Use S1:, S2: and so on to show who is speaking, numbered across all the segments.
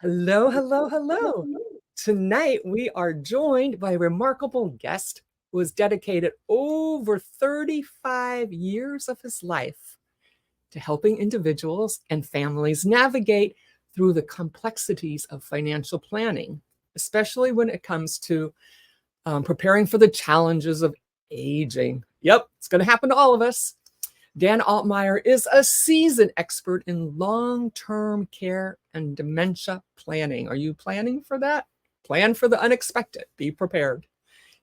S1: Hello, hello, hello. Tonight we are joined by a remarkable guest who has dedicated over 35 years of his life to helping individuals and families navigate through the complexities of financial planning, especially when it comes to preparing for the challenges of aging. Yep, it's going to happen to all of us. Dan Altmire is a seasoned expert in long-term care and dementia planning. Are you planning for that? Plan for the unexpected. Be prepared.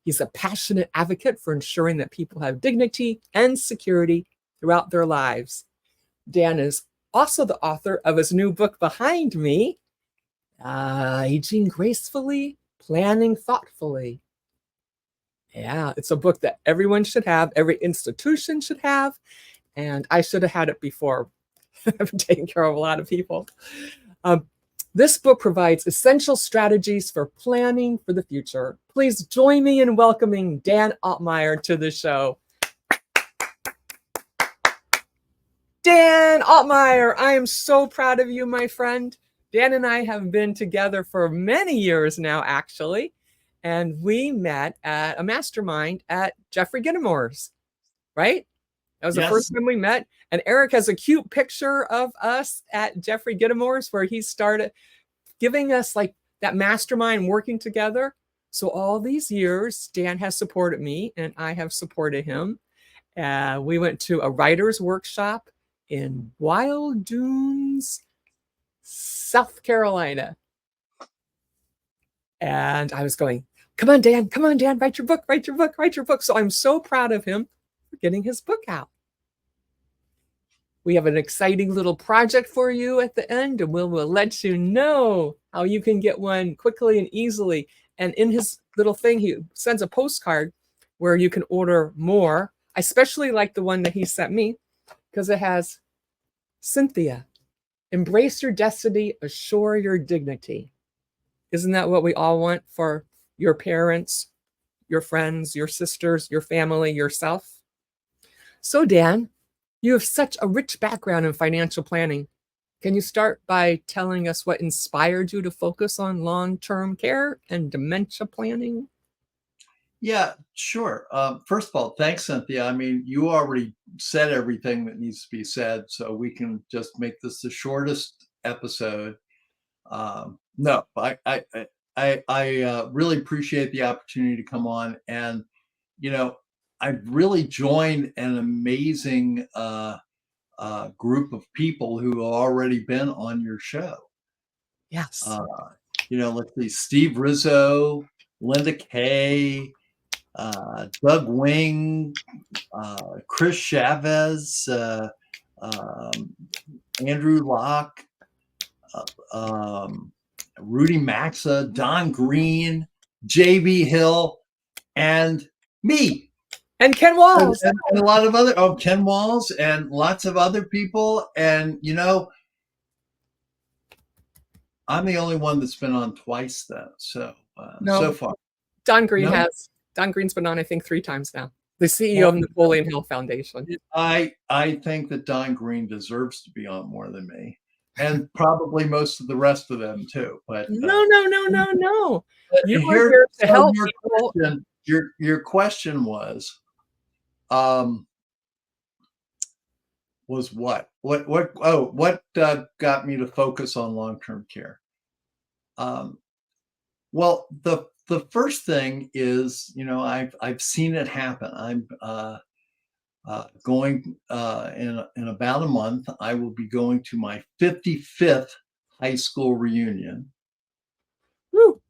S1: He's a passionate advocate for ensuring that people have dignity and security throughout their lives. Dan is also the author of his new book behind me, Aging Gracefully, Planning Thoughtfully. Yeah, it's a book that everyone should have, every institution should have, and I should have had it before. I've taken care of a lot of people. This book provides essential strategies for planning for the future. Please join me in welcoming Dan Altmire to the show. Dan Altmire, I am so proud of you, my friend. Dan and I have been together for many years now, actually, and we met at a mastermind at Jeffrey Gitomore's, right? That was the first time we met. And Eric has a cute picture of us at Jeffrey Gitomore's where he started giving us like that mastermind working together. So all these years, Dan has supported me and I have supported him. We went to a writer's workshop in Wild Dunes, South Carolina. And I was going, come on, Dan, write your book, write your book, write your book. So I'm so proud of him for getting his book out. We have an exciting little project for you at the end, and we'll let you know how you can get one quickly and easily. And in his little thing, he sends a postcard where you can order more. I especially like the one that he sent me because it has Cynthia, embrace your destiny, assure your dignity. Isn't that what we all want for your parents, your friends, your sisters, your family, yourself? So, Dan, you have such a rich background in financial planning. Can you start by telling us what inspired you to focus on long-term care and dementia planning?
S2: Yeah, sure. First of all, thanks, Cynthia. I mean, you already said everything that needs to be said, so we can just make this the shortest episode. No, I really appreciate the opportunity to come on, and I've really joined an amazing group of people who have already been on your show.
S1: Yes.
S2: Let's see, Steve Rizzo, Linda Kay, Doug Wing, Chris Chavez, Andrew Locke, Rudy Maxa, Don Green, JB Hill, and me.
S1: And Ken Walls.
S2: And a lot of other, Ken Walls and lots of other people. And, I'm the only one that's been on twice then. So, so far.
S1: Don Green has. Don Green's been on, I think, 3 times now. The CEO of Napoleon Hill Foundation.
S2: I think that Don Green deserves to be on more than me. And probably most of the rest of them too. But
S1: no. You are
S2: here
S1: to help
S2: people. Your question was what? What got me to focus on long-term care? Well, the first thing is, I've seen it happen. I'm going in about a month. I will be going to my 55th high school reunion.
S1: Woo.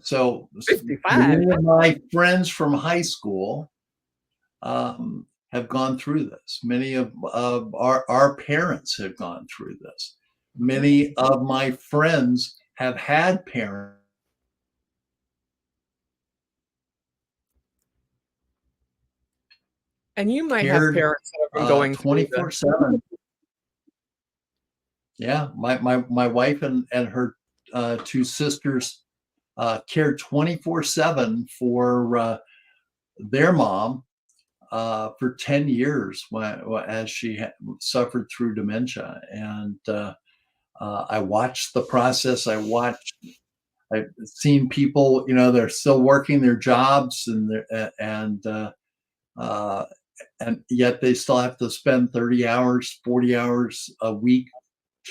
S2: So
S1: 55.
S2: Many of my friends from high school have gone through this. Many of our parents have gone through this. Many of my friends have had parents.
S1: And you might have parents that have been going
S2: 24/7. Yeah, my wife and her 2 sisters cared 24/7 for their mom for 10 years as she suffered through dementia. And I watched the process. I've seen people, they're still working their jobs, uh, and yet they still have to spend 30 hours, 40 hours a week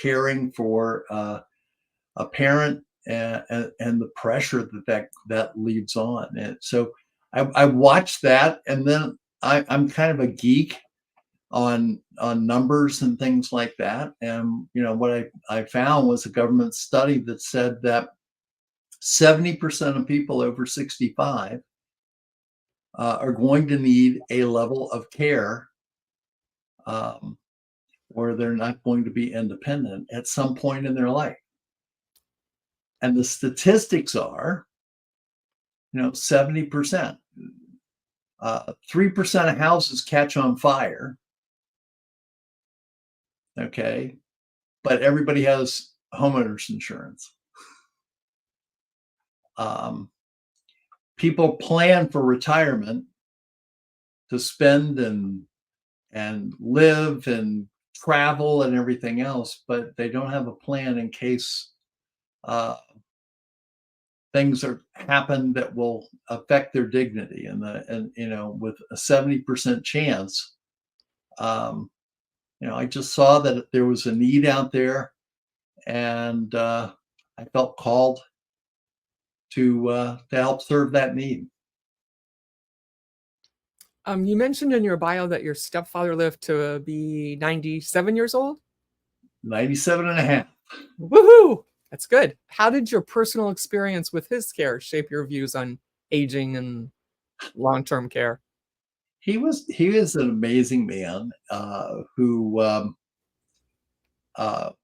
S2: caring for a parent, and the pressure that leads on. And so I watched that, and then I'm kind of a geek on numbers and things like that. And what I found was a government study that said that 70% of people over 65 are going to need a level of care, um, where they're not going to be independent at some point in their life. And the statistics are, 70%. 3% of houses catch on fire. Okay. But everybody has homeowners insurance. Um, People plan for retirement to spend and live and travel and everything else, but they don't have a plan in case uh, things happen that will affect their dignity. And with a 70% chance, I just saw that there was a need out there, and I felt called to help serve that need.
S1: You mentioned in your bio that your stepfather lived to be 97 years old.
S2: 97 and a half.
S1: Woohoo! That's good. How did your personal experience with his care shape your views on aging and long-term care?
S2: He was an amazing man, who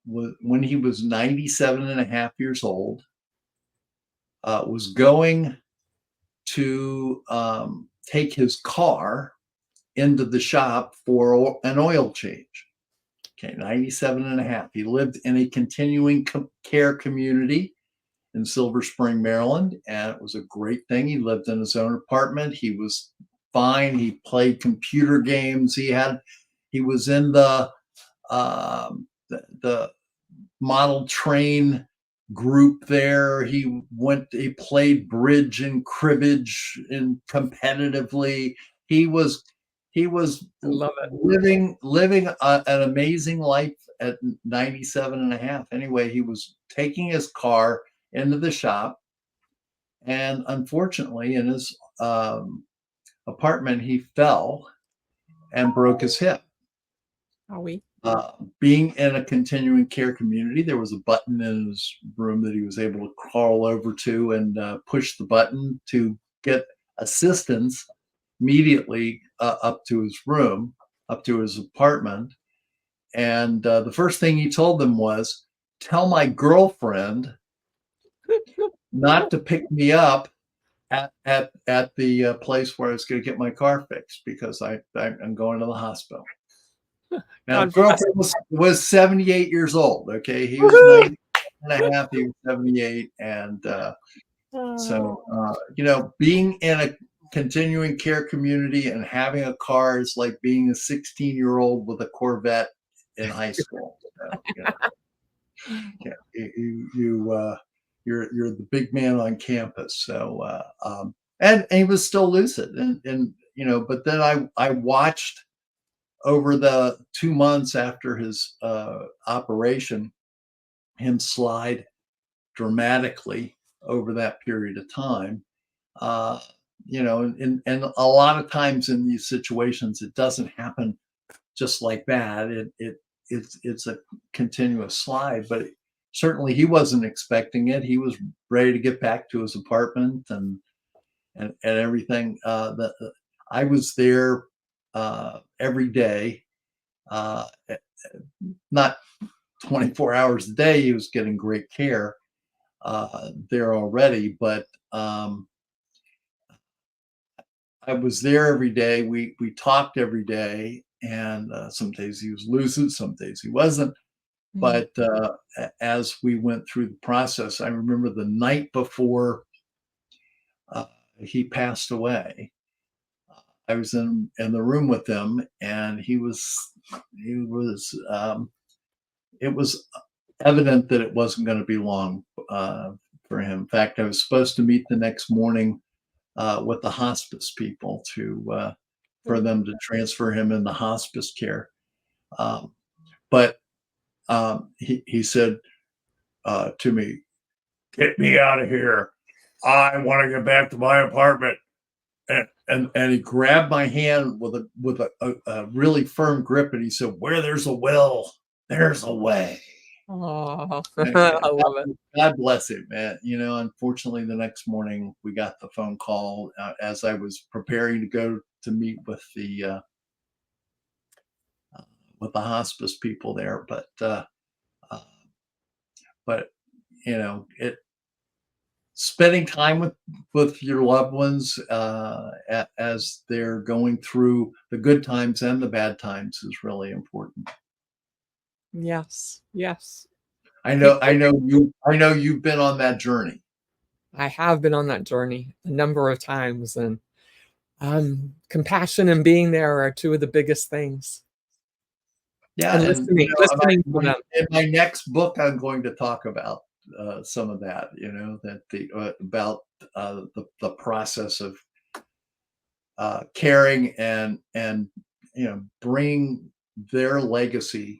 S2: when he was 97 and a half years old, was going to take his car into the shop for an oil change. Okay, 97 and a half. He lived in a continuing care community in Silver Spring, Maryland, and it was a great thing. He lived in his own apartment. He was fine. He played computer games. He was in the model train group there. He played bridge and cribbage and competitively. He was
S1: I love it.
S2: living an amazing life at 97 and a half. Anyway, he was taking his car into the shop, and unfortunately in his apartment he fell and broke his hip.
S1: Are we?
S2: Being in a continuing care community, there was a button in his room that he was able to crawl over to and push the button to get assistance immediately up to his room, up to his apartment. And the first thing he told them was, "Tell my girlfriend not to pick me up at the place where I was going to get my car fixed, because I'm going to the hospital." Now, the
S1: God bless.
S2: girlfriend was 78 years old. Okay, he was
S1: Woohoo!
S2: 90 and a half. He was 78, and so being in a continuing care community and having a car is like being a 16-year-old with a Corvette in high school. So, yeah, you're the big man on campus. So and he was still lucid, and but then I watched over the 2 months after his operation him slide dramatically over that period of time. uh, and a lot of times in these situations it doesn't happen just like that. It's a continuous slide, but certainly he wasn't expecting it. He was ready to get back to his apartment and everything. I was there every day, uh, not 24 hours a day. He was getting great care there already, but I was there every day. We talked every day, and some days he was lucid, some days he wasn't.
S1: Mm.
S2: But as we went through the process, I remember the night before he passed away, I was in the room with him, and he was it was evident that it wasn't going to be long for him. In fact, I was supposed to meet the next morning with the hospice people for them to transfer him into hospice care. But he said to me, "Get me out of here. I want to get back to my apartment." And he grabbed my hand with a really firm grip, and he said, "Where there's a will, there's a way."
S1: Oh,
S2: And
S1: I love it.
S2: God bless him, man. Unfortunately, the next morning we got the phone call as I was preparing to go to meet with the hospice people there. Uh, but it spending time with your loved ones as they're going through the good times and the bad times is really important.
S1: Yes, yes.
S2: I know,
S1: People,
S2: you've been on that journey.
S1: I have been on that journey a number of times, and compassion and being there are two of the biggest things.
S2: Yeah,
S1: And
S2: and
S1: listening to them.
S2: in my next book, I'm going to talk about some of that. That about the process of caring and bring their legacy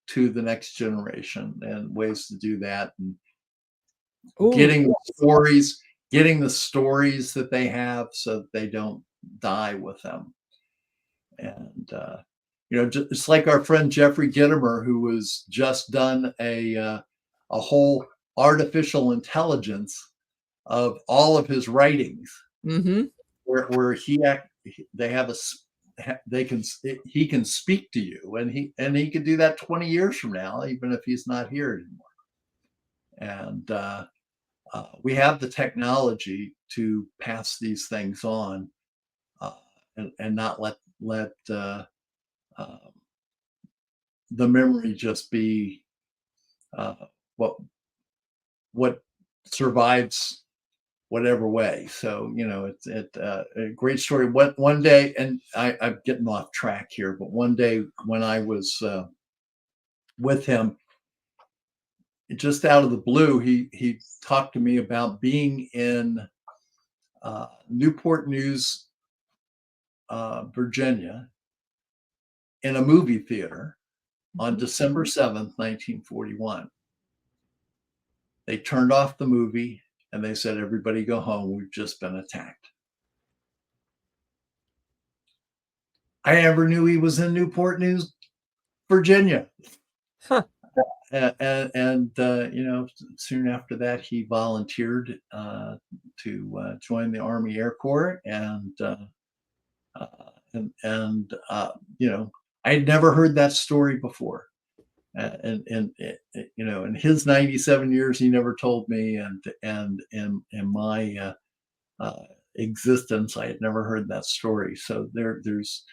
S2: to the next generation and ways to do that, and
S1: Ooh,
S2: getting the stories that they have so that they don't die with them. And it's like our friend Jeffrey Gitomer, who has just done a whole artificial intelligence of all of his writings,
S1: mm-hmm.
S2: where they have he can speak to you, and he could do that 20 years from now, even if he's not here anymore. And we have the technology to pass these things on, and not let the memory just be what what survives whatever way. So it's a great story. One day, and I'm getting off track here, but one day when I was with him, just out of the blue, he talked to me about being in Newport News, Virginia, in a movie theater on December 7th, 1941. They turned off the movie and they said, "Everybody go home. We've just been attacked." I never knew he was in Newport News, Virginia.
S1: Huh.
S2: And soon after that, he volunteered to join the Army Air Corps, and I had never heard that story before. And in his 97 years, he never told me, and in my existence, I had never heard that story. So there's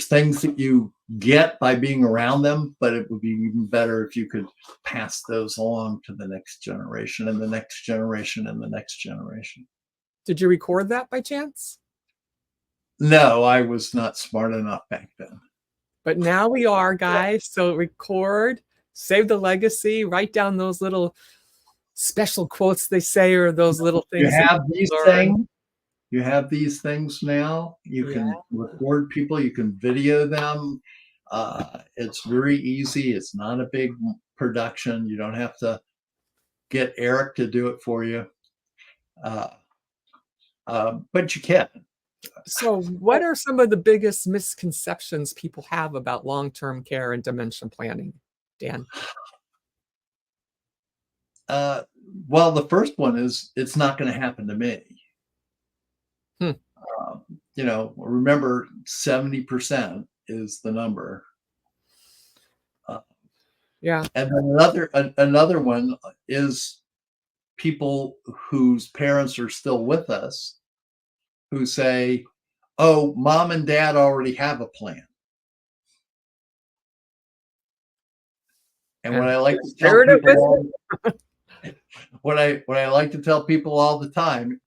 S2: things that you get by being around them, but it would be even better if you could pass those along to the next generation and the next generation and the next generation.
S1: Did you record that by chance?
S2: No, I was not smart enough back then.
S1: But now we are, guys. So record, save the legacy, write down those little special quotes they say, or those little things.
S2: You have these things now. You can record people. You can video them. It's very easy. It's not a big production. You don't have to get Eric to do it for you. But you can.
S1: So what are some of the biggest misconceptions people have about long-term care and dementia planning, Dan?
S2: Well, the first one is it's not going to happen to me. Remember, 70% is the number.
S1: Yeah.
S2: And another one is people whose parents are still with us who say, "Oh, mom and dad already have a plan." And what I like to tell people, what I like to tell people all the time,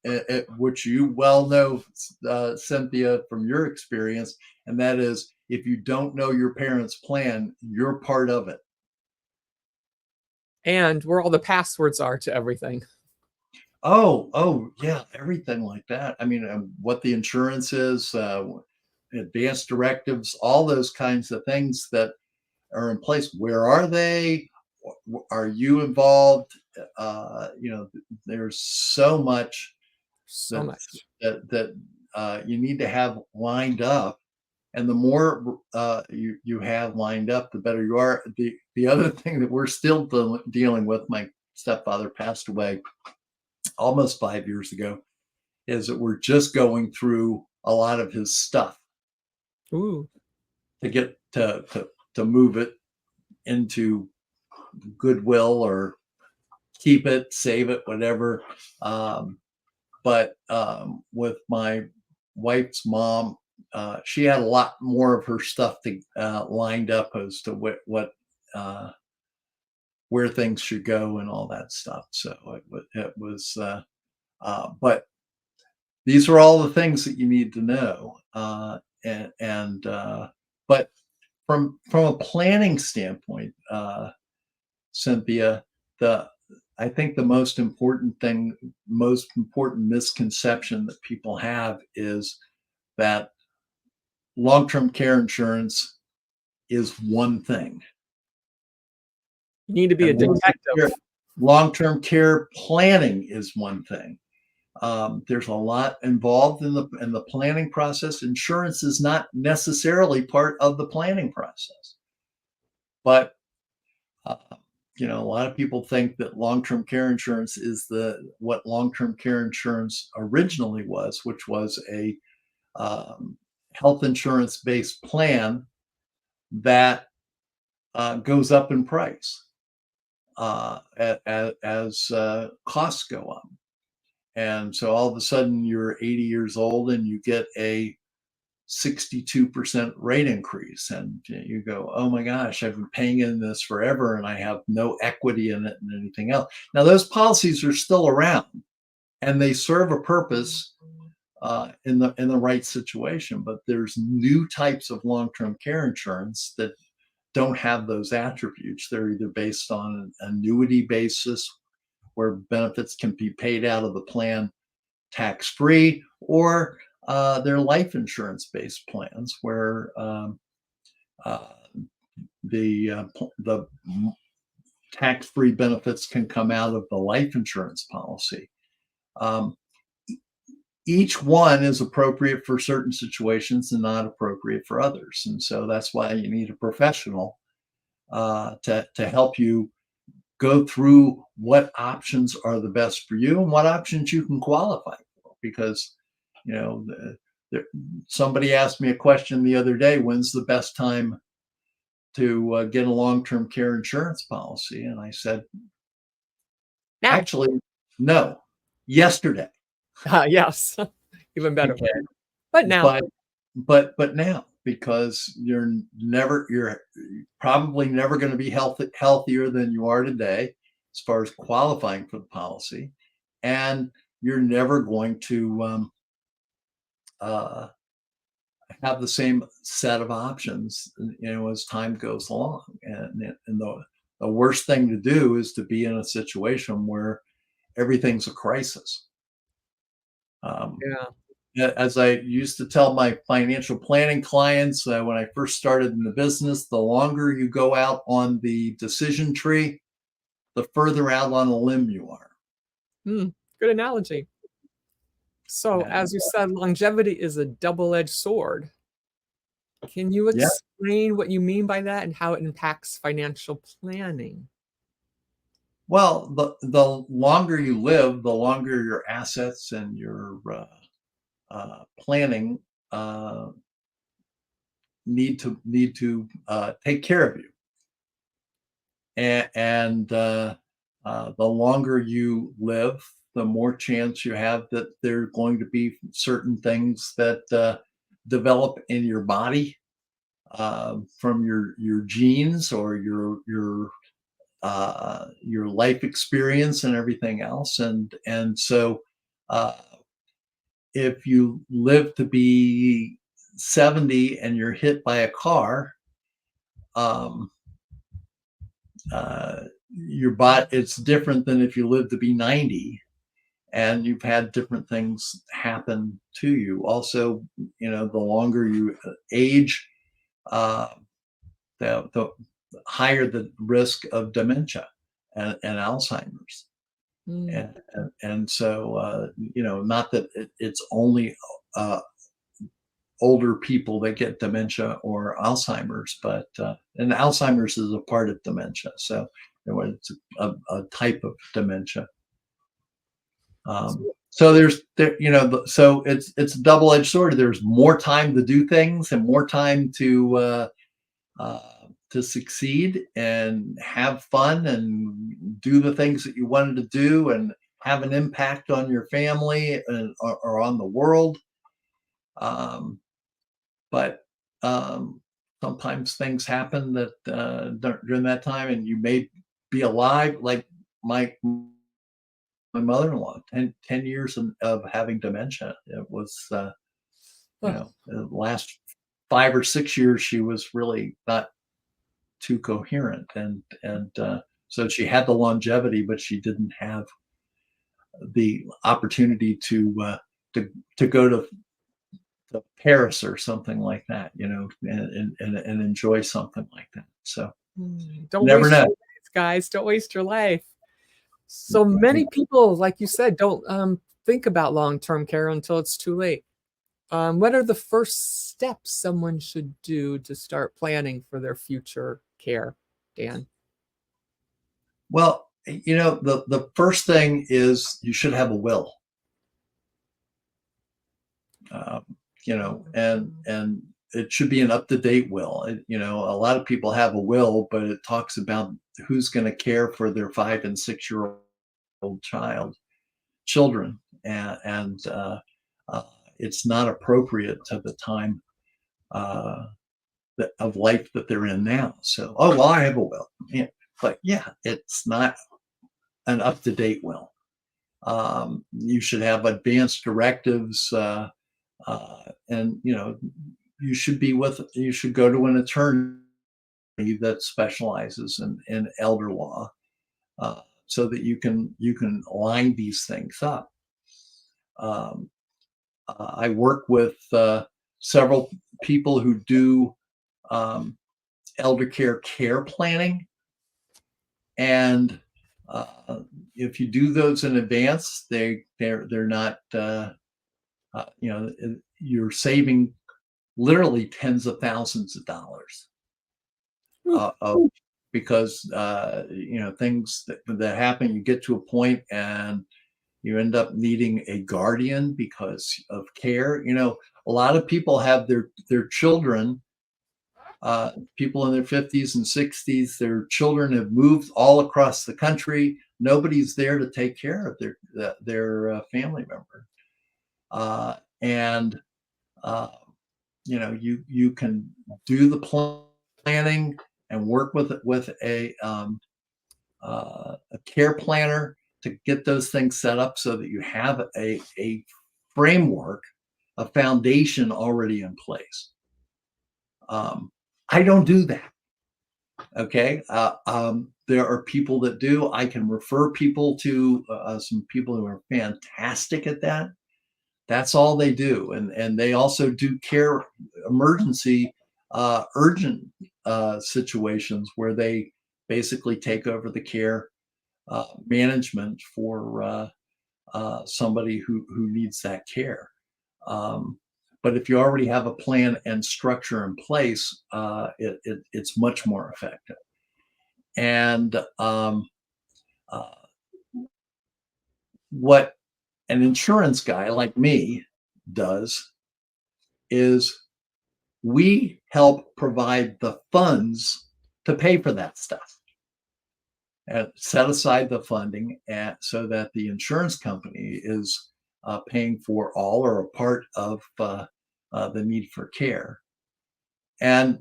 S2: which you well know, Cynthia, from your experience, and that is, if you don't know your parents' plan, you're part of it.
S1: and where all the passwords are to everything.
S2: Oh, yeah, everything like that. I mean, what the insurance is, advanced directives, all those kinds of things that are in place. Where are they? Are you involved? There's so much
S1: So
S2: that
S1: much.
S2: you need to have lined up, and the more you have lined up, the better you are. The other thing that we're still dealing with, my stepfather passed away almost 5 years ago, is that we're just going through a lot of his stuff
S1: Ooh.
S2: to get to move it into Goodwill or keep it, save it, whatever. But with my wife's mom, she had a lot more of her stuff lined up as to what where things should go and all that stuff. So it was, but these are all the things that you need to know. But from a planning standpoint, Cynthia, the I think the most important misconception that people have is that long-term care insurance is one thing.
S1: You need to be a
S2: And
S1: detective.
S2: long-term care planning is one thing. There's a lot involved in the planning process. Insurance is not necessarily part of the planning process, but uh, a lot of people think that long-term care insurance is what long-term care insurance originally was, which was a health insurance-based plan that goes up in price as costs go up. And so all of a sudden you're 80 years old and you get a 62% rate increase. And you go, oh my gosh, I've been paying in this forever and I have no equity in it and anything else. Now, those policies are still around and they serve a purpose in the right situation, but there's new types of long-term care insurance that don't have those attributes. They're either based on an annuity basis where benefits can be paid out of the plan tax-free, or they're life insurance-based plans where uh, the tax-free benefits can come out of the life insurance policy. Um, each one is appropriate for certain situations and not appropriate for others, and so that's why you need a professional to help you go through what options are the best for you and what options you can qualify for. Because, you know, somebody asked me a question the other day, when's the best time to get a long-term care insurance policy? And I said,
S1: Now.
S2: actually, no, yesterday.
S1: Yes. Even better.
S2: Okay.
S1: But now.
S2: But now, because you're probably never going to be healthier than you are today as far as qualifying for the policy, and you're never going to uh, have the same set of options, as time goes along. And the worst thing to do is to be in a situation where everything's a crisis. As I used to tell my financial planning clients when I first started in the business, the longer you go out on the decision tree, the further out on a limb you are.
S1: Good analogy. So,
S2: And,
S1: as you said, longevity is a double-edged sword. Can you
S2: yeah.
S1: explain what you mean by that and how it impacts financial planning?
S2: Well, the longer you live, the longer your assets and your planning need to take care of you. And the longer you live, the more chance you have that there are going to be certain things that develop in your body from your genes or your life experience and everything else. And so if you live to be 70 and you're hit by a car, um, uh, your body, it's different than if you live to be 90 and you've had different things happen to you. Also, the longer you age, uh, the higher the risk of dementia and Alzheimer's.
S1: Mm.
S2: And so, not that it's only uh, older people that get dementia or Alzheimer's, but and Alzheimer's is a part of dementia. So it's a type of dementia. So so it's a double-edged sword. There's more time to do things and more time uh, to succeed and have fun and do the things that you wanted to do and have an impact on your family or on the world. Um, but sometimes things happen that during that time, and you may be alive. Like my mother-in-law, 10 years of having dementia. It was,
S1: Ugh.
S2: the last 5 or 6 years, she was really not too coherent. And so she had the longevity, but she didn't have the opportunity to, to go to Paris or something like that, and enjoy something like that. So
S1: Don't
S2: never
S1: waste
S2: know.
S1: your life, guys. Don't waste your life. So many people, like you said, don't think about long-term care until it's too late. What are the first steps someone should do to start planning for their future care, Dan?
S2: Well, the first thing is you should have a will. Um, and it should be an up-to-date will. A lot of people have a will, but it talks about who's going to care for their 5 and 6 year old children, and uh, it's not appropriate to the time of life that they're in now. So, oh well, I have a will, yeah, but yeah, it's not an up-to-date will. You should have advanced directives, and you should go to an attorney that specializes in elder law, so that you can line these things up. Um, I work with several people who do um, elder care planning, and if you do those in advance, they're not you're saving literally tens of thousands of dollars,
S1: Ooh.
S2: of because things that happen. You get to a point and you end up needing a guardian because of care. A lot of people have their children, people in their 50s and 60s. Their children have moved all across the country. Nobody's there to take care of their family member, and uh, you can do the planning and work with a care planner to get those things set up so that you have a framework, a foundation already in place. I don't do that. Okay. There are people that do. I can refer people to some people who are fantastic at that. That's all they do. And they also do care emergency, urgent situations where they basically take over the care management for somebody who needs that care. But if you already have a plan and structure in place, it's much more effective. And uh, what an insurance guy like me does is we help provide the funds to pay for that stuff and set aside the funding, so that the insurance company is paying for all or a part of the need for care. And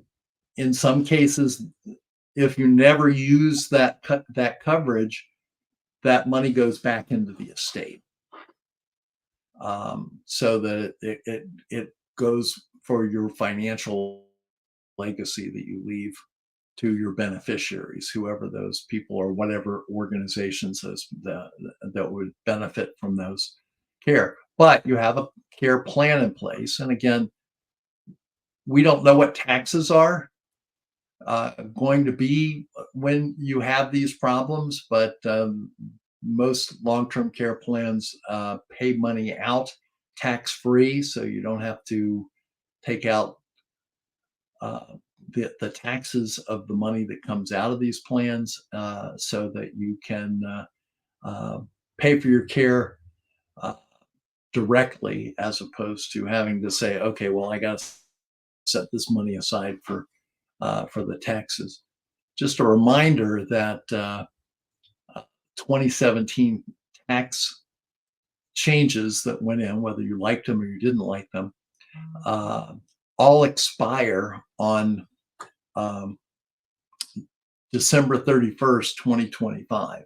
S2: in some cases, if you never use that coverage, that money goes back into the estate, so that it goes for your financial legacy that you leave to your beneficiaries, whoever those people or whatever organizations that would benefit from those care. But you have a care plan in place. And again, we don't know what taxes are going to be when you have these problems, but most long-term care plans pay money out tax-free, so you don't have to take out the taxes of the money that comes out of these plans, so that you can pay for your care directly, as opposed to having to say, okay, well, I got to set this money aside for the taxes. Just a reminder that 2017 tax changes that went in, whether you liked them or you didn't like them, all expire on December 31st, 2025.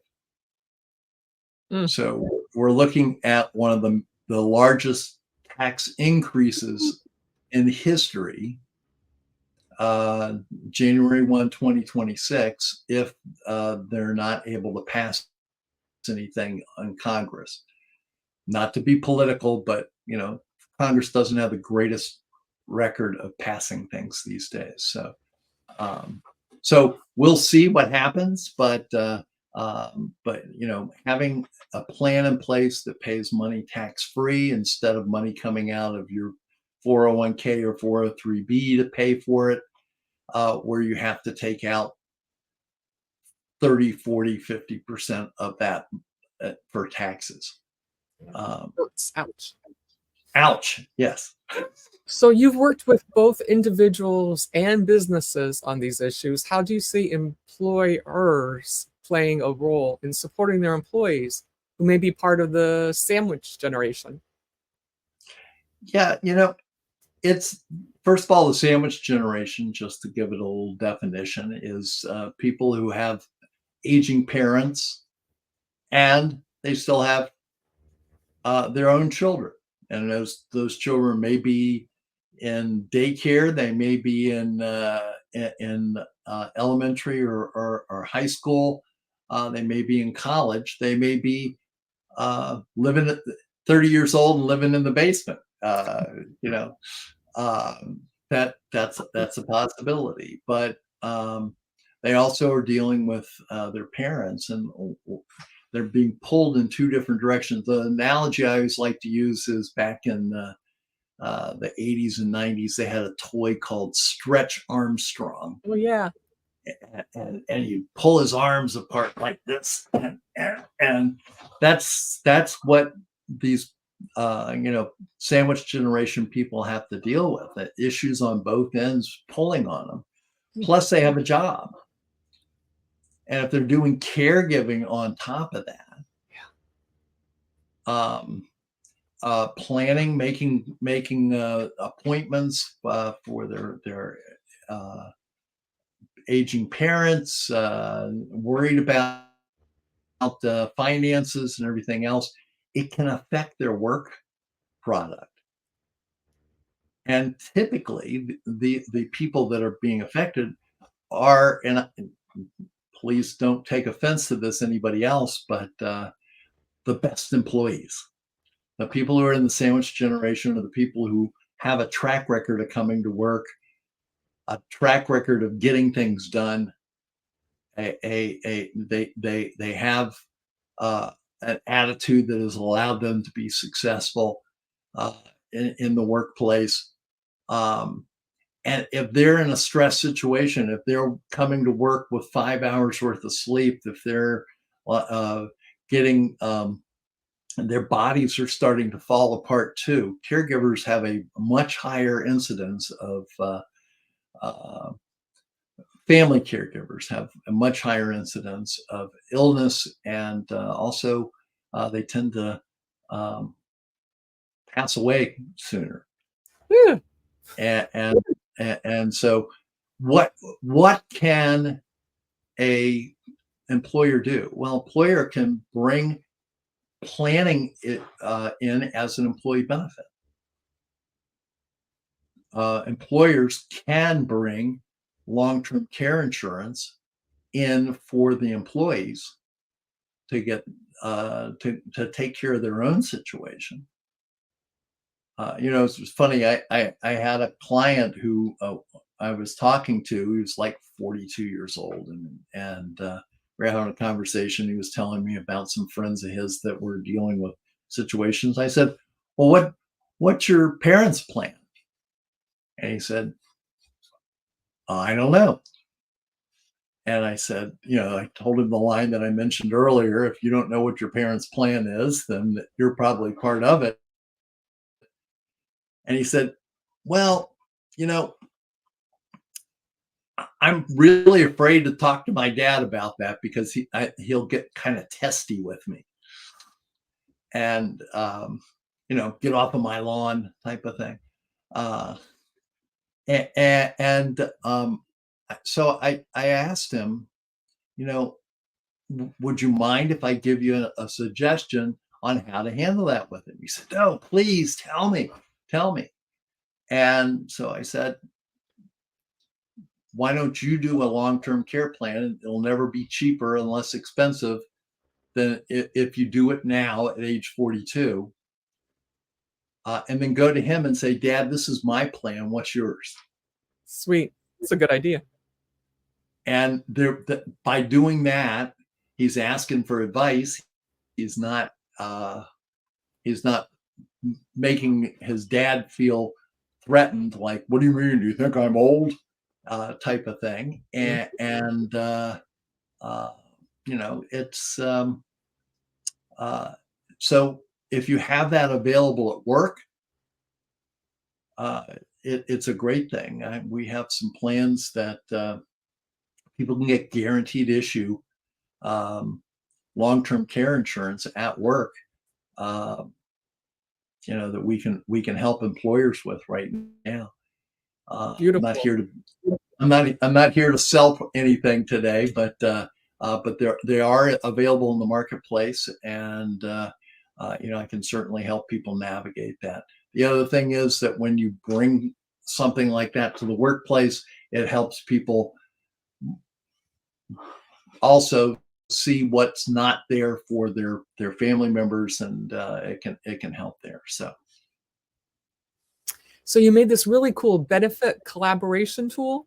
S2: So we're looking at one of the largest tax increases in history, January 1, 2026, if they're not able to pass anything on Congress. Not to be political, but Congress doesn't have the greatest record of passing things these days. So we'll see what happens, but having a plan in place that pays money tax-free instead of money coming out of your 401k or 403b to pay for it, where you have to take out 30, 40, 50% of that for taxes.
S1: Ouch.
S2: Ouch. Yes.
S1: So you've worked with both individuals and businesses on these issues. How do you see employers playing a role in supporting their employees who may be part of the sandwich generation?
S2: Yeah, it's, first of all, the sandwich generation, just to give it a little definition, is people who have aging parents and they still have their own children. And those children may be in daycare, they may be in elementary or high school, they may be in college, they may be living at 30 years old and living in the basement. That's a possibility. But they also are dealing with their parents, and they're being pulled in two different directions. The analogy I always like to use is back in the 80s and 90s, they had a toy called Stretch Armstrong.
S1: Oh, yeah.
S2: And you pull his arms apart like this, and that's what these sandwich generation people have to deal with. The issues on both ends pulling on them. Plus, they have a job, and if they're doing caregiving on top of that, planning, making appointments for their aging parents, worried about finances and everything else, it can affect their work product. And typically, the people that are being affected are, and please don't take offense to this, anybody else, but the best employees. The people who are in the sandwich generation are the people who have a track record of coming to work, a track record of getting things done. They have an attitude that has allowed them to be successful in the workplace. And if they're in a stress situation, if they're coming to work with 5 hours worth of sleep, if they're getting their bodies are starting to fall apart too, caregivers have a much higher incidence of family caregivers have a much higher incidence of illness, and also they tend to pass away sooner.
S1: Yeah.
S2: And so what can a employer do? Well, employer can bring planning it in as an employee benefit. Employers can bring long-term care insurance in for the employees to get to take care of their own situation. It's funny. I had a client who I was talking to. He was like 42 years old, and we were having a conversation. He was telling me about some friends of his that were dealing with situations. I said, "Well, what's your parents' plan?" And he said, "I don't know." And I said, I told him the line that I mentioned earlier: if you don't know what your parents' plan is, then you're probably part of it. And he said, "Well, you know, I'm really afraid to talk to my dad about that because he'll get kind of testy with me and get off of my lawn type of thing." Uh, and so I asked him, you know, would you mind if I give you a suggestion on how to handle that with him? He said, "No, please tell me." And so I said, "Why don't you do a long-term care plan? It'll never be cheaper and less expensive than if you do it now at age 42. And then go to him and say, 'Dad, this is my plan. What's yours?'"
S1: Sweet. It's a good idea.
S2: And by doing that, he's asking for advice. He's not he's not making his dad feel threatened, like, "What do you mean? Do you think I'm old?" Type of thing. Uh, it's so if you have that available at work, uh, it's a great thing. We have some plans that people can get guaranteed issue um, long-term care insurance at work. Uh, that we can help employers with right now. I'm not
S1: Beautiful.
S2: here to I'm not here to sell anything today, but they are available in the marketplace, and I can certainly help people navigate that. The other thing is that when you bring something like that to the workplace, it helps people also see what's not there for their family members, and it can help there.
S1: So you made this really cool benefit collaboration tool.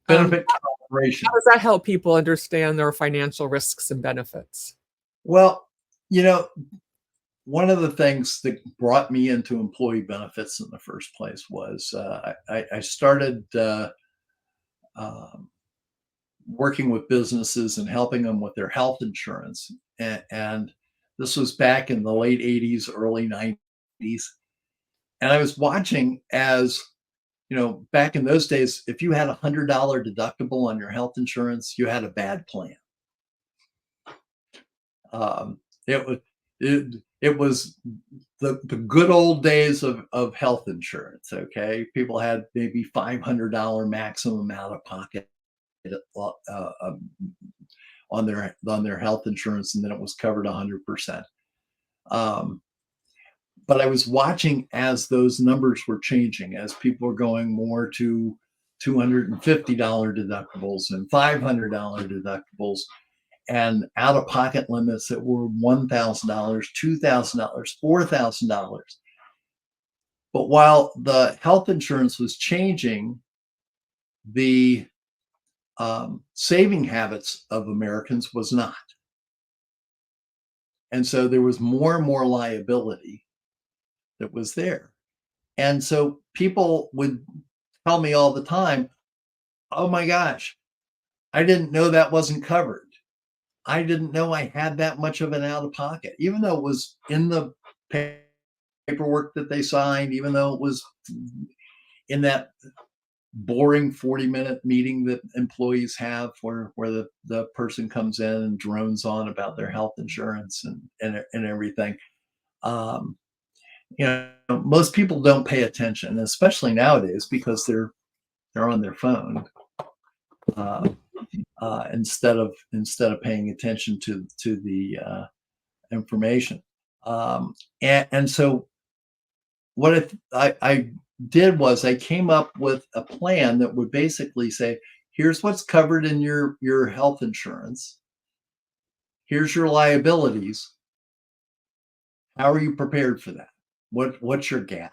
S2: Benefit
S1: How
S2: collaboration.
S1: does that help people understand their financial risks and benefits?
S2: Well, you know, one of the things that brought me into employee benefits in the first place was I started um, working with businesses and helping them with their health insurance. And this was back in the late 80s, early 90s. And I was watching as, back in those days, if you had $100 deductible on your health insurance, you had a bad plan. Um, it was it was the good old days of health insurance. Okay, people had maybe $500 maximum out of pocket on their health insurance, and then it was covered 100%. Um, but I was watching as those numbers were changing, as people were going more to $250 deductibles and $500 deductibles, and out of pocket limits that were $1,000, $2,000, $4,000. But while the health insurance was changing, the saving habits of Americans was not. And so there was more and more liability that was there. And so people would tell me all the time, "Oh my gosh, I didn't know that wasn't covered. I didn't know I had that much of an out of pocket," even though it was in the paperwork that they signed, even though it was in that boring 40-minute meeting that employees have where the person comes in and drones on about their health insurance and everything. Um, most people don't pay attention, especially nowadays, because they're on their phone uh, instead of paying attention to the information. And so what if I did was I came up with a plan that would basically say, here's what's covered in your health insurance. Here's your liabilities. How are you prepared for that? What's your gap?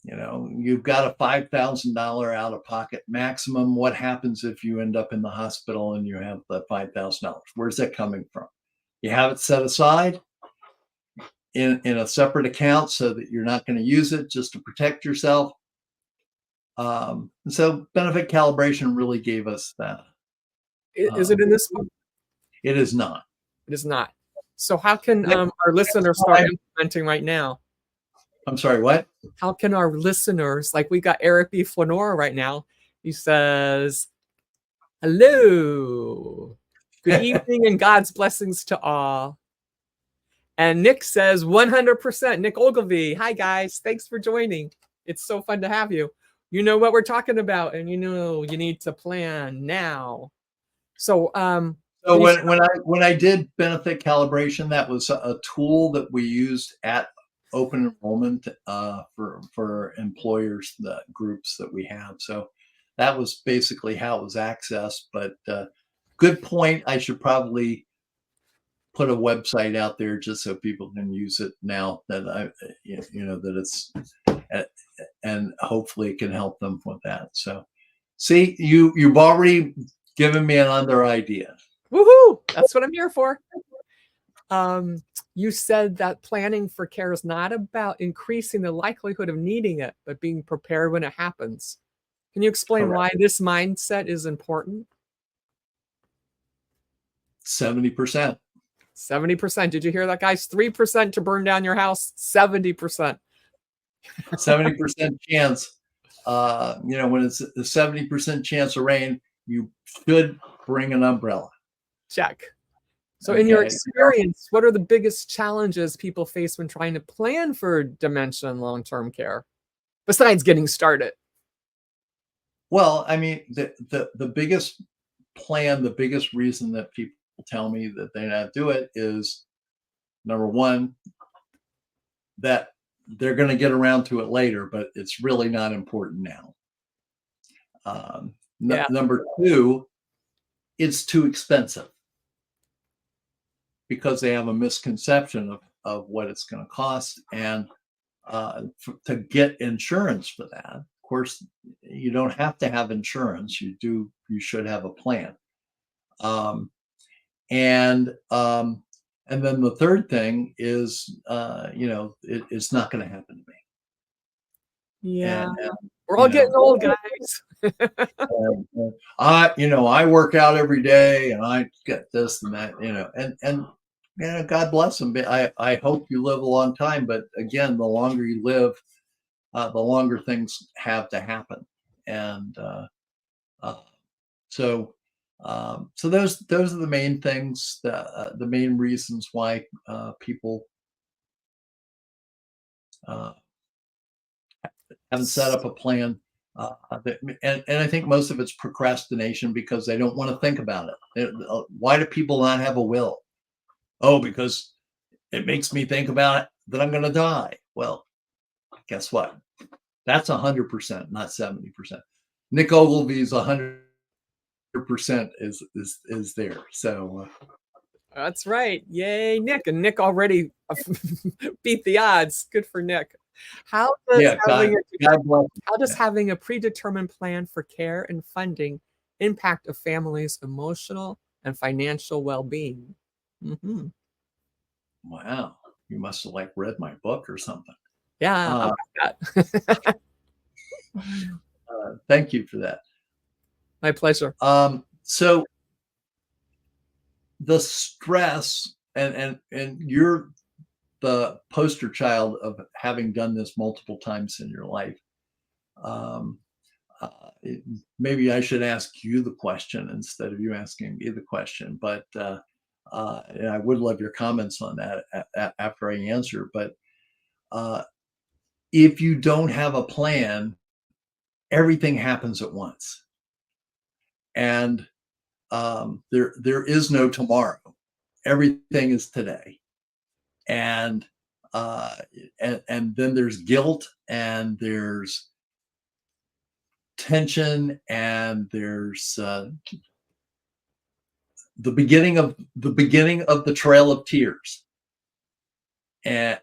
S2: You know, you've got a $5,000 out of pocket maximum. What happens if you end up in the hospital and you have the $5,000? Where's that coming from? You have it set aside in a separate account so that you're not going to use it just to protect yourself. So benefit calibration really gave us that.
S1: Is it in this book?
S2: It is not.
S1: It is not. So how can our listeners start implementing right now?
S2: I'm sorry, what?
S1: How can our listeners, like we got Eric B. Flanora right now, he says, hello, good evening and God's blessings to all. And Nick says 100%, Nick Ogilvy. Hi guys, thanks for joining. It's so fun to have you. You know what we're talking about and you know you need to plan now. So
S2: so when I did benefit calibration, that was a tool that we used at open enrollment for employers, the groups that we have. So that was basically how it was accessed. But good point. I should probably put a website out there just so people can use it now that that it's, and hopefully it can help them with that. So see, you've already given me another idea.
S1: Woohoo! That's what I'm here for. You said that planning for care is not about increasing the likelihood of needing it, but being prepared when it happens. Can you explain why this mindset is important?
S2: 70%.
S1: 70%. Did you hear that, guys? 3% to burn down your house, 70%.
S2: 70% chance. When it's a 70% chance of rain, you should bring an umbrella.
S1: Check. So in your experience, what are the biggest challenges people face when trying to plan for dementia and long-term care, besides getting started?
S2: Well, I mean, the biggest plan, the biggest reason that people tell me that they not do it is, number one, that they're going to get around to it later, but it's really not important now. Number two, it's too expensive, because they have a misconception of what it's going to cost. And to get insurance for that, of course, you don't have to have insurance. You should have a plan. And then the third thing is, it's not going to happen to me.
S1: Yeah. And we're all getting old, guys.
S2: I work out every day and I get this and that, and God bless them. I hope you live a long time, but again, the longer you live, the longer things have to happen. And so those are the main things, the main reasons why people haven't set up a plan. And I think most of it's procrastination because they don't want to think about it. Why do people not have a will? Oh, because it makes me think about it, that I'm going to die. Well, guess what? That's 100%, not 70%. Nick Ogilvy's 100% is there. So
S1: that's right. Yay, Nick. And Nick already beat the odds. Good for Nick. How does having a predetermined plan for care and funding impact a family's emotional and financial well-being? Mm-hmm.
S2: Wow, you must have read my book or something.
S1: Yeah,
S2: thank you for that.
S1: My pleasure.
S2: So the stress, and you're the poster child of having done this multiple times in your life. Maybe I should ask you the question instead of you asking me the question, but and I would love your comments on that after I answer. But if you don't have a plan, everything happens at once, and there is no tomorrow. Everything is today, and uh, and then there's guilt, and there's tension, and there's the beginning of the trail of tears, and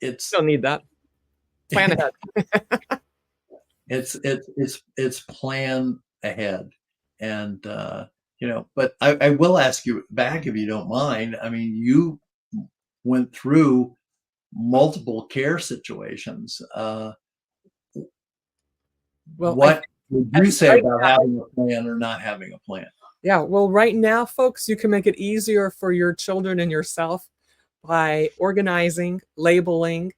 S2: it's
S1: Don't need that. Plan ahead.
S2: it's plan ahead, and but I will ask you back, if you don't mind. I mean, you went through multiple care situations.
S1: Well, I think
S2: What would you say
S1: right
S2: about
S1: now,
S2: having a plan or not having a plan?
S1: yeah, well, right now, folks, you can make it easier for your children and yourself by organizing, labeling,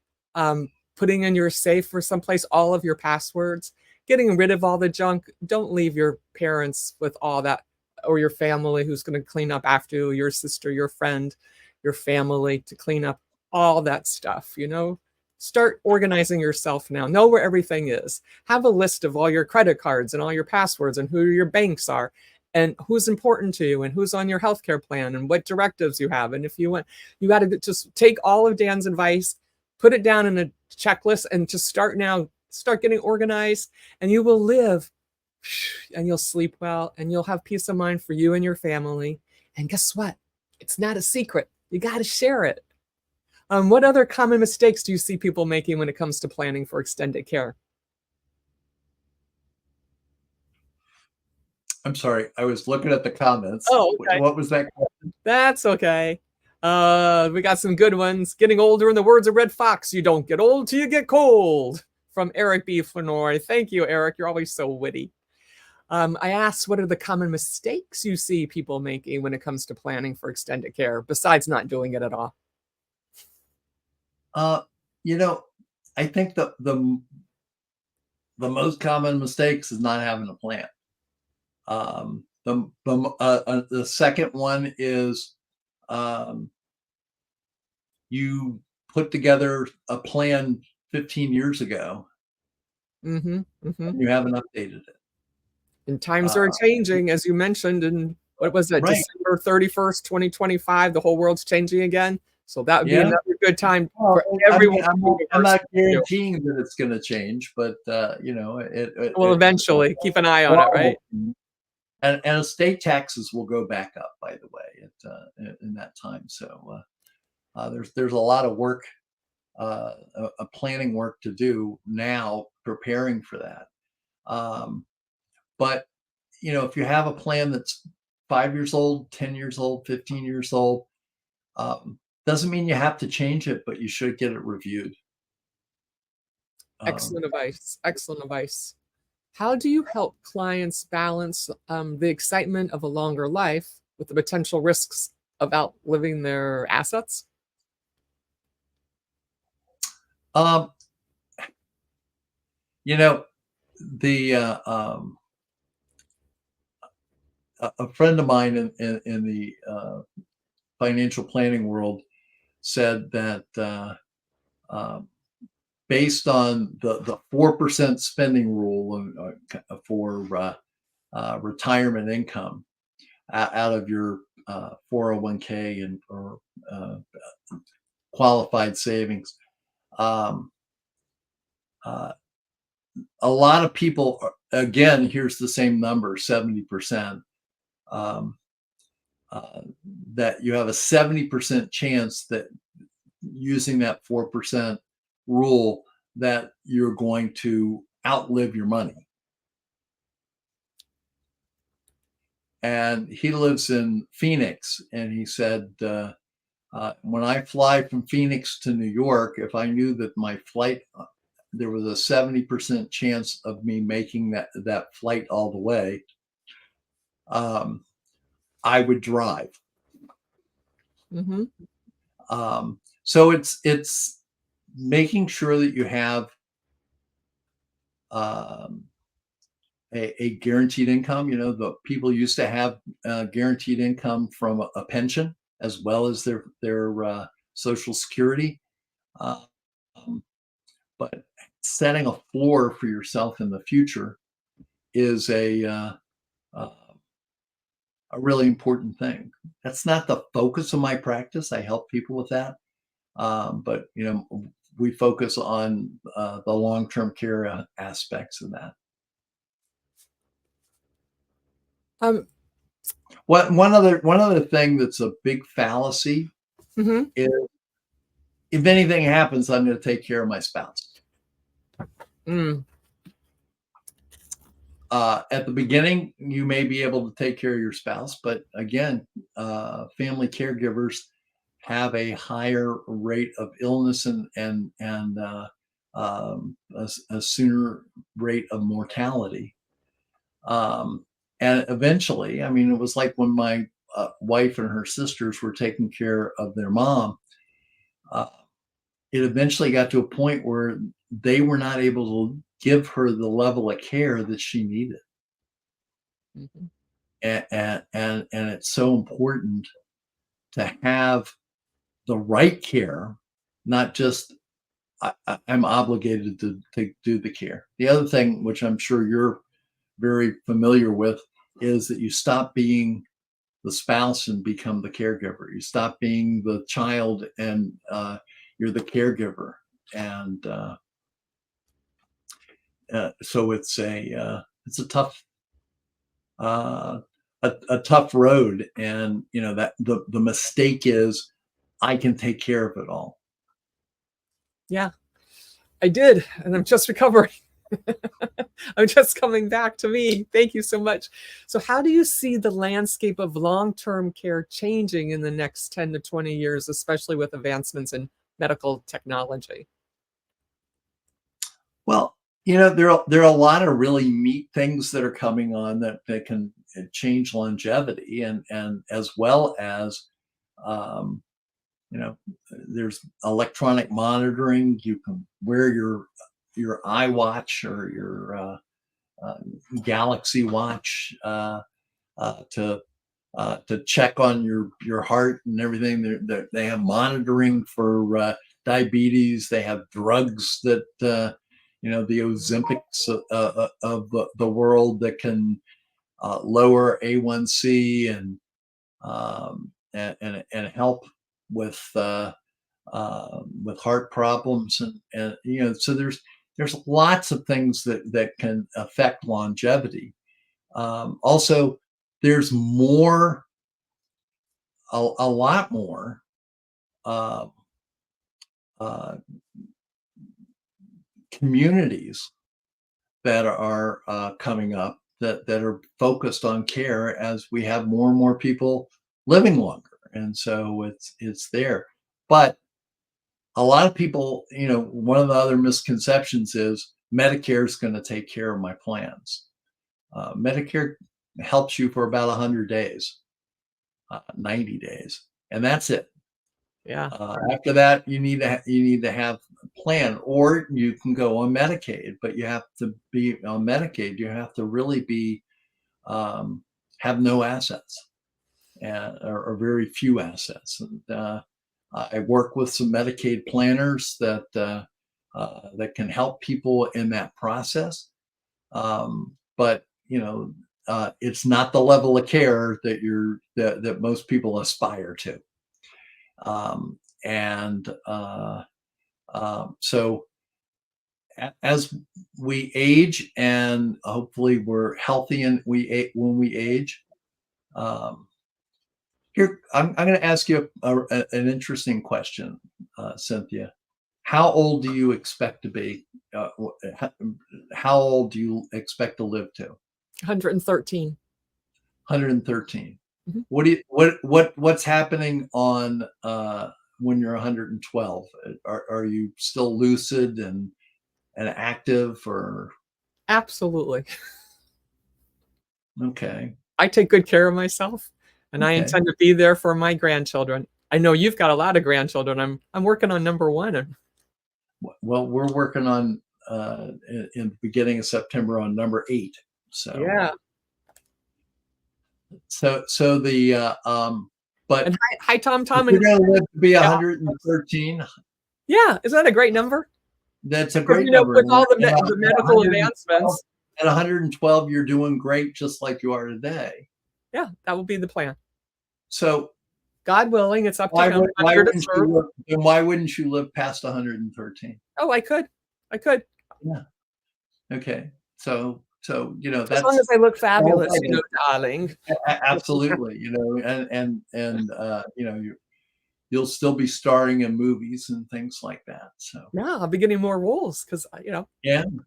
S1: putting in your safe or someplace all of your passwords, getting rid of all the junk. Don't leave your parents with all that, or your family who's going to clean up after you, your sister, your friend, your family to clean up all that stuff, Start organizing yourself now. Know where everything is. Have a list of all your credit cards and all your passwords and who your banks are and who's important to you and who's on your healthcare plan and what directives you have. And if you want, you got to just take all of Dan's advice, put it down in a checklist, and just start getting organized, and you will live and you'll sleep well and you'll have peace of mind for you and your family. And guess what? It's not a secret. You got to share it. What other common mistakes do you see people making when it comes to planning for extended care?
S2: I'm sorry, I was looking at the comments.
S1: Oh, okay.
S2: What was that?
S1: That's okay. We got some good ones. Getting older, in the words of Red Fox, you don't get old till you get cold. From Eric B. Flanoy. Thank you, Eric. You're always so witty. I asked, what are the common mistakes you see people making when it comes to planning for extended care, besides not doing it at all?
S2: Uh, you know, I think the most common mistakes is not having a plan. The second one is you put together a plan 15 years ago,
S1: Mm-hmm, mm-hmm.
S2: and you haven't updated it.
S1: And times are changing, as you mentioned, and what was it,
S2: Right.
S1: December 31st, 2025, the whole world's changing again. So that would be
S2: Yeah.
S1: another good time
S2: Well,
S1: for
S2: I
S1: everyone
S2: mean,
S1: in the
S2: I'm
S1: universe
S2: not
S1: to do.
S2: guaranteeing that it's going to change, but
S1: Well, eventually, keep an eye on it, right?
S2: and estate taxes will go back up, by the way, in that time. So there's a lot of work, a planning work to do now, preparing for that. But if you have a plan that's 5 years old, 10 years old, 15 years old, doesn't mean you have to change it, but you should get it reviewed.
S1: Excellent advice. Excellent advice. How do you help clients balance the excitement of a longer life with the potential risks of outliving their assets?
S2: Um, you know, the a friend of mine in the financial planning world said that based on the 4% spending rule for retirement income out of your 401k and or qualified savings, um, uh, a lot of people, again, here's the same number, 70%, um, uh, that you have a 70% chance that using that 4% rule that you're going to outlive your money. And he lives in Phoenix, and he said, when I fly from Phoenix to New York, if I knew that my flight, there was a 70% chance of me making that flight all the way, I would drive.
S1: Mm-hmm.
S2: So it's making sure that you have a guaranteed income. The people used to have guaranteed income from a pension as well as their Social Security. Um, but setting a floor for yourself in the future is a a really important thing. That's not the focus of my practice. I help people with that. But, we focus on the long-term care aspects of that.
S1: Um,
S2: One other thing that's a big fallacy
S1: mhm.
S2: is, if anything happens, I'm going to take care of my spouse.
S1: Mm.
S2: At the beginning, you may be able to take care of your spouse, but again, family caregivers have a higher rate of illness and a sooner rate of mortality. And eventually, I mean, it was like when my wife and her sisters were taking care of their mom. It eventually got to a point where they were not able to give her the level of care that she needed.
S1: Mhm.
S2: And it's so important to have the right care, not just I'm obligated to do the care. The other thing, which I'm sure you're very familiar with, is that you stop being the spouse and become the caregiver. You stop being the child and you're the caregiver. And so it's a tough uh, a tough road, and that the mistake is I can take care of it all.
S1: Yeah, I did, and I'm just recovering. I'm just coming back to me. Thank you so much. So, how do you see the landscape of long-term care changing in the next 10 to 20 years, especially with advancements in medical technology?
S2: Well, there are a lot of really neat things that are coming on that can change longevity, and as well as um, you know there's electronic monitoring. You can wear your iWatch or your uh, Galaxy Watch to check on your heart and everything. They have monitoring for diabetes. They have drugs that the Ozempics of the world that can lower A1C and help with heart problems, and so there's lots of things that can affect longevity. Also, there's a lot more uh, uh, communities that are coming up that are focused on care as we have more and more people living longer, and so it's there. But a lot of people, one of the other misconceptions is Medicare is going to take care of my plans. Medicare helps you for about 100 days, 90 days, and that's it.
S1: Yeah.
S2: After that, you need to have a plan, or you can go on Medicaid. But you have to be on Medicaid. You have to really be have no assets, or very few assets. And I work with some Medicaid planners that can help people in that process. But it's not the level of care that most people aspire to. And so as we age, and hopefully we're healthy, and when we age, um, here I'm going to ask you an interesting question, Cynthia. How old do you expect to be? How old do you expect to live to?
S1: 113.
S2: 113.
S1: Mhm.
S2: What's happening on when you're 112? Are you still lucid and active, or
S1: Absolutely.
S2: okay?
S1: I take good care of myself, and I
S2: Okay.
S1: intend to be there for my grandchildren. I know you've got a lot of grandchildren. I'm working on number 1, and
S2: Well, we're working on in the beginning of September on number 8. So
S1: yeah.
S2: so the but
S1: And hi, Tom
S2: if
S1: Tom,
S2: you're
S1: and
S2: going to live to be
S1: yeah.
S2: 113,
S1: Yeah, isn't that a great number?
S2: that's a
S1: Because,
S2: great number.
S1: with all the
S2: And
S1: the medical
S2: 112,
S1: advancements.
S2: at 112, you're doing great, just like you are today.
S1: Yeah, that will be the plan.
S2: So
S1: God willing, it's up to him. I'm here to serve.
S2: why wouldn't you live past 113?
S1: Oh, I could.
S2: Yeah. Okay. So
S1: As long as
S2: that's
S1: I look fabulous, darling.
S2: absolutely, and you'll still be starring in movies and things like that. So
S1: Yeah, I'll be getting more roles because
S2: yeah, exactly.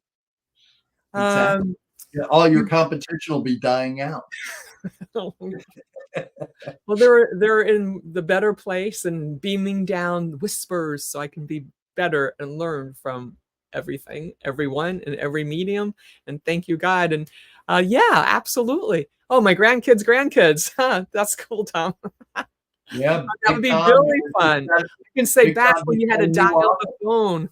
S1: Um,
S2: Yeah, all your competition will be dying out.
S1: well, they're in the better place and beaming down whispers so I can be better and learn from everything, everyone, and every medium. And thank you, God. And yeah, absolutely. Oh, my grandkids. Huh, that's cool, Tom.
S2: Yeah,
S1: That would be really fun. You can say back when you had to dial the phone.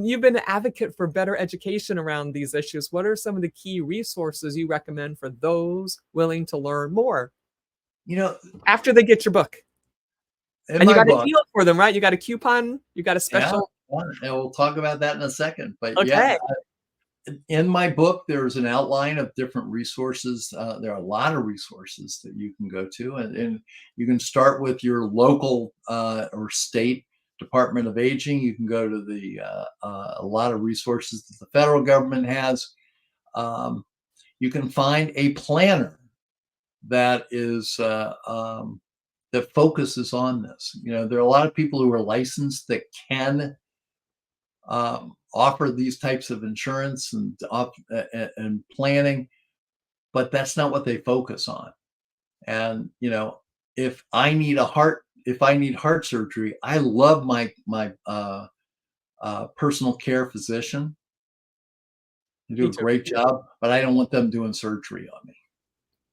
S1: You've been an advocate for better education around these issues. What are some of the key resources you recommend for those willing to learn more? After they get your book. And you got a deal for them, right? You got a coupon, you got a special.
S2: Yeah, and we'll talk about that in a second. But
S1: okay.
S2: Yeah, in my book, there's an outline of different resources. There are a lot of resources that you can go to, and you can start with your local or state Department of Aging. You can go to a lot of resources that the federal government has. You can find a planner that is that focuses on this. There are a lot of people who are licensed that can offer these types of insurance and planning, but that's not what they focus on. And if I need heart surgery, I love my personal care physician. They do a great job, but I don't want them doing surgery on me.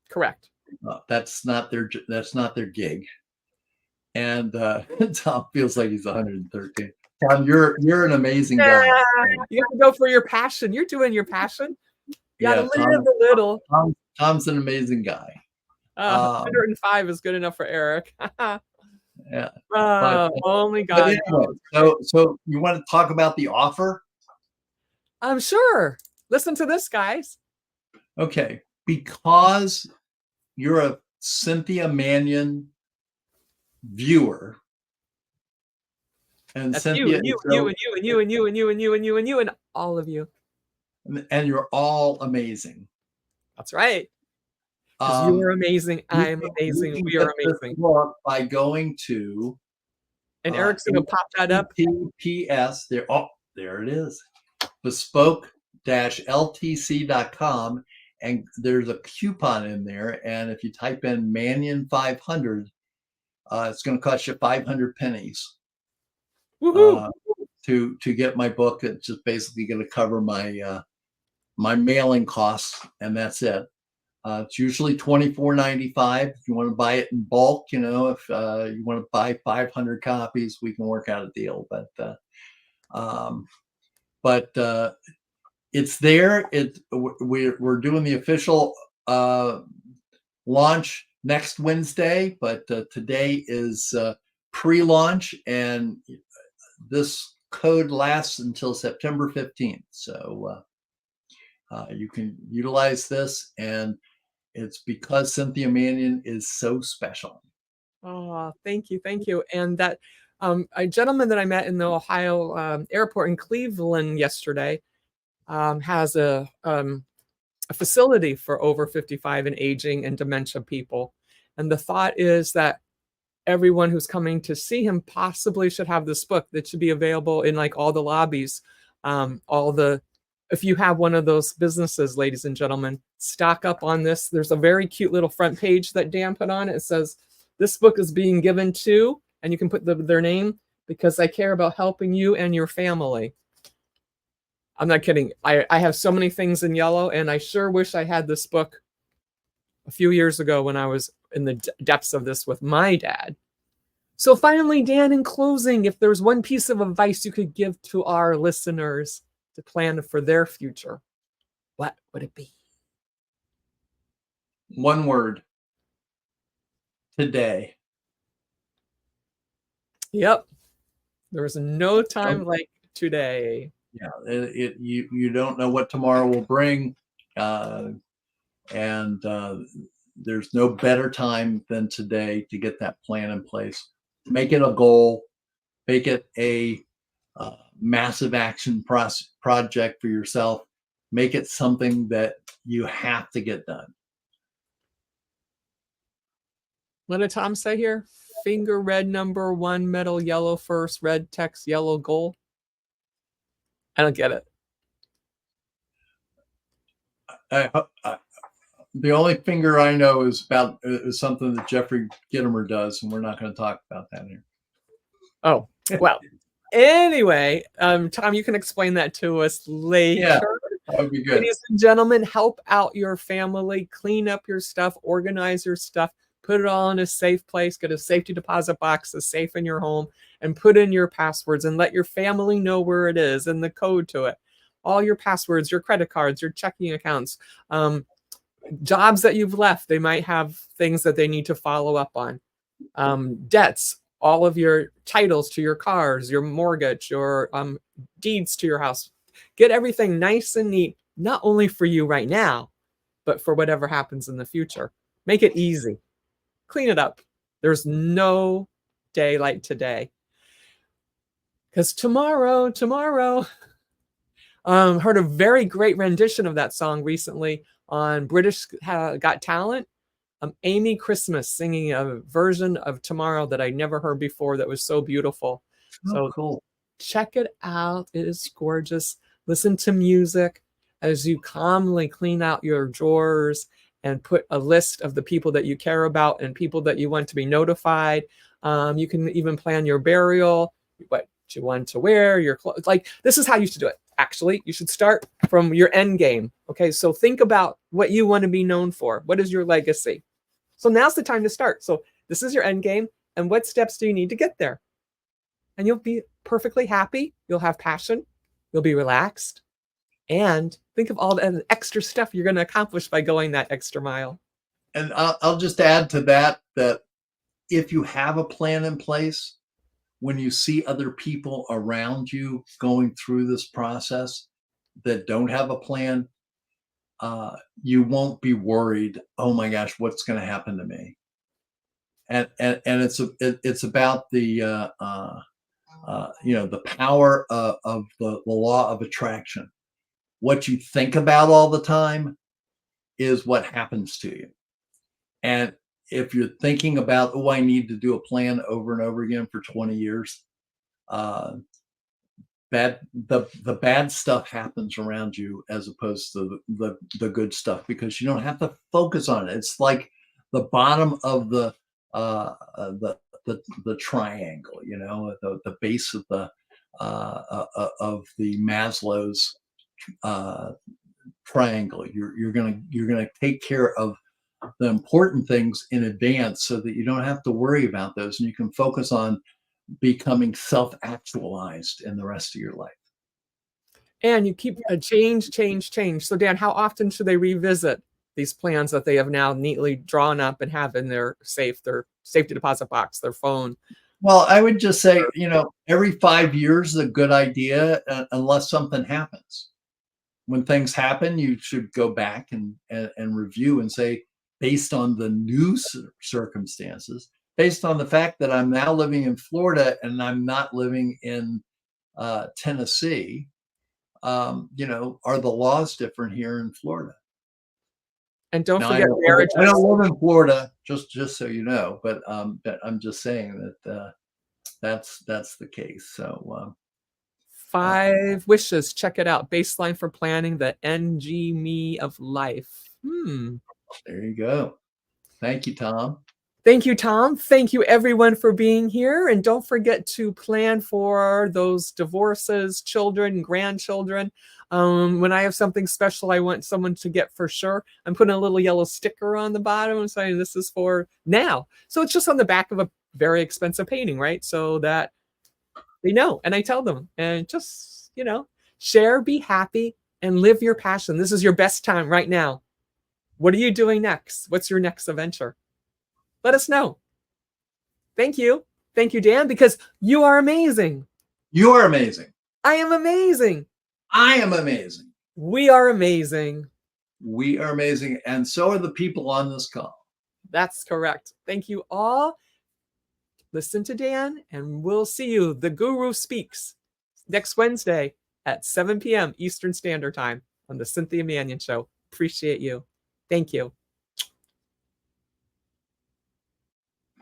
S1: Correct.
S2: That's not their gig. And Tom feels like he's 113. Tom, you're an amazing guy.
S1: You have to go for your passion. You're doing your passion. You got to live a little.
S2: Tom's an amazing guy.
S1: 105 is good enough for Eric.
S2: Yeah.
S1: Only God.
S2: Anyway, so you want to talk about the offer?
S1: I'm sure. Listen to this, guys.
S2: Okay. Because you're a Cynthia Manion viewer. And
S1: that's
S2: Cynthia
S1: you and all of you.
S2: And you're all amazing.
S1: That's right. Because you're amazing. I'm amazing. We are amazing.
S2: By going to
S1: and Eric's gonna pop that up.
S2: TPS there. Oh, there it is. Bespoke-ltc.com, and there's a coupon in there. And if you type in Manion 500, it's going to cost you 500 pennies. To get my book. It's just basically going to cover my my mailing costs, and that's it. It's usually $24.95 if you want to buy it in bulk. If you want to buy 500 copies, we can work out a deal. But it's there. We're doing the official launch next Wednesday, but today is pre-launch, and this code lasts until September 15th. So you can utilize this, and it's because Cynthia Manion is so special.
S1: Oh, thank you. And that a gentleman that I met in the Ohio airport in Cleveland yesterday has a facility for over 55 and aging and dementia people. And the thought is that everyone who's coming to see him possibly should have this book that should be available in like all the lobbies, if you have one of those businesses, ladies and gentlemen, stock up on this. There's a very cute little front page that Dan put on it. It says, this book is being given to, and you can put their name, because I care about helping you and your family. I'm not kidding. I have so many things in yellow, and I sure wish I had this book a few years ago when I was in the depths of this with my dad. So finally, Dan, in closing, if there's one piece of advice you could give to our listeners to plan for their future, what would it be?
S2: One word. Today.
S1: Yep. There was no time like today.
S2: Yeah, you don't know what tomorrow will bring. And there's no better time than today to get that plan in place. Make it a goal, make it a massive action project for yourself, make it something that you have to get done.
S1: What did Tom say here? Finger red number 1, metal yellow first, red text, yellow goal. I don't get it.
S2: The only finger I know is something that Jeffrey Gitomer does, and we're not going to talk about that here.
S1: Oh, well. Anyway, Tom, you can explain that to us later.
S2: Yeah, that would be good.
S1: Ladies and gentlemen, help out your family, clean up your stuff, organize your stuff, put it all in a safe place, get a safety deposit box that's safe in your home, and put in your passwords and let your family know where it is and the code to it. All your passwords, your credit cards, your checking accounts, jobs that you've left, they might have things that they need to follow up on. Debts, all of your titles to your cars, your mortgage, your deeds to your house. Get everything nice and neat, not only for you right now, but for whatever happens in the future. Make it easy. Clean it up. There's no day like today. Because tomorrow, heard a very great rendition of that song recently on British Got Talent. Amy Christmas singing a version of Tomorrow that I never heard before that was so beautiful.
S2: Oh,
S1: so
S2: cool.
S1: Check it out. It is gorgeous. Listen to music as you calmly clean out your drawers and put a list of the people that you care about and people that you want to be notified. You can even plan your burial, what you want to wear, your clothes. Like, this is how you should do it. Actually, you should start from your end game. Okay, so think about what you want to be known for. What is your legacy? So now's the time to start. So this is your end game. And what steps do you need to get there? And you'll be perfectly happy. You'll have passion. You'll be relaxed. And think of all the extra stuff you're going to accomplish by going that extra mile.
S2: And I'll just add to that if you have a plan in place, when you see other people around you going through this process that don't have a plan, you won't be worried, oh my gosh, what's going to happen to me? And it's about the the power of the law of attraction. What you think about all the time is what happens to you. And if you're thinking about, oh, I need to do a plan over and over again for 20 years, the bad stuff happens around you as opposed to the good stuff, because you don't have to focus on it. It's like the bottom of the triangle, the base of the Maslow's triangle. You're gonna take care of the important things in advance so that you don't have to worry about those, and you can focus on becoming self-actualized in the rest of your life.
S1: And you keep a change. So Dan, how often should they revisit these plans that they have now neatly drawn up and have in their safe, their safety deposit box, their phone?
S2: Well, I would just say, every 5 years is a good idea, unless something happens. When things happen, you should go back and review and say, based on the new circumstances, based on the fact that I'm now living in Florida and I'm not living in Tennessee, are the laws different here in Florida?
S1: And don't forget marriage.
S2: I don't live in Florida, just so you know, but I'm just saying that that's the case. So
S1: 5 wishes. Check it out. Baseline for planning the NG me of life.
S2: There you go. Thank you, Tom.
S1: Thank you, Tom. Thank you, everyone, for being here. And don't forget to plan for those divorces, children, grandchildren. When I have something special I want someone to get for sure, I'm putting a little yellow sticker on the bottom and saying this is for now. So it's just on the back of a very expensive painting, right? So that they know. And I tell them, and just, share, be happy, and live your passion. This is your best time right now. What are you doing next? What's your next adventure? Let us know. Thank you. Thank you, Dan, because you are amazing.
S2: You are amazing.
S1: I am amazing.
S2: I am amazing.
S1: We are amazing.
S2: We are amazing. And so are the people on this call.
S1: That's correct. Thank you all. Listen to Dan, and we'll see you. The Guru Speaks next Wednesday at 7 p.m. Eastern Standard Time on the Cynthia Manion Show. Appreciate you. Thank you.